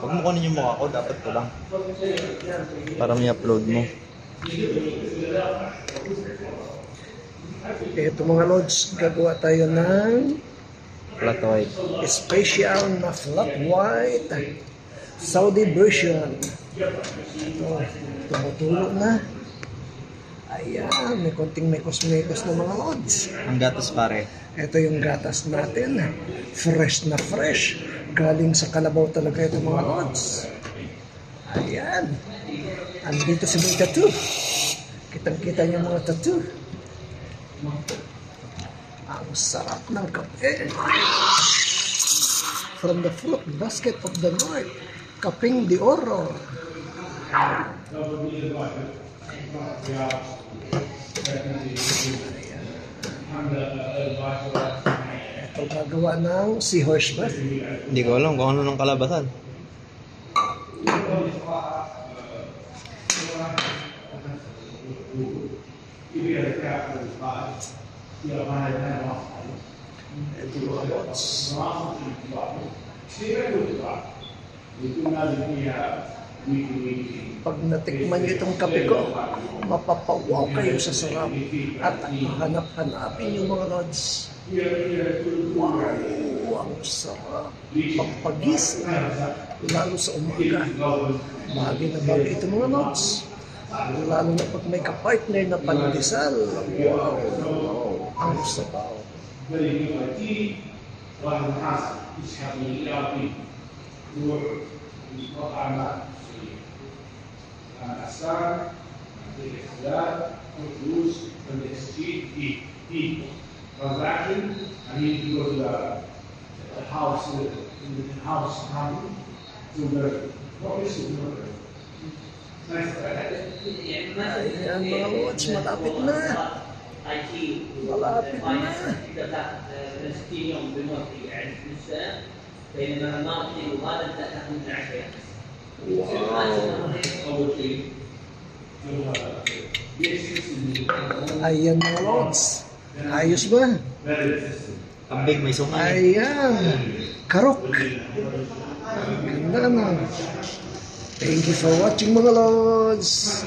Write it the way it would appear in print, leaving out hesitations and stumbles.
Huwag mo kunin yung mukha ko, dapat ko lang. Para may upload mo. Ito mga lods, gagawa tayo ng Flat white. special na flat white Saudi version. Ito, tumutulo na. Ayan, may konting mekos-mekos na mga lods. Ang gatas pare. Ito yung gatas natin. Fresh na fresh. Galing sa kalabaw talaga ito mga lods. Ayan. Andito si may tattoo. Kitang-kita niyo mga tattoo. Ang sarap ng kape. From the fruit basket of the north. Kaping de Oro. Ito gagawa ng seahorse ba? Hindi ko alam kung ano ng kalabasan. Ito mga lods. Pag natikman niyo itong kape ko, mapapawaw kayo sa sarap. At hanap-hanapin yung mga lods. Wow, ang sarap. Pampagising, lalo sa umaga. Bagay na bagay ito mga lods. Lalo na pag may kapartner na pandesal. Wow, ang sarap. Transaction, I need to go to the house, the house company, to the, what is it? Nice. Ayan mga lods, malapit na. Malapit na. Ayan mga lods. Ayos ba? Kambing may sungay. Ayan. Karok. Ganda na. Thank you for watching mga lods.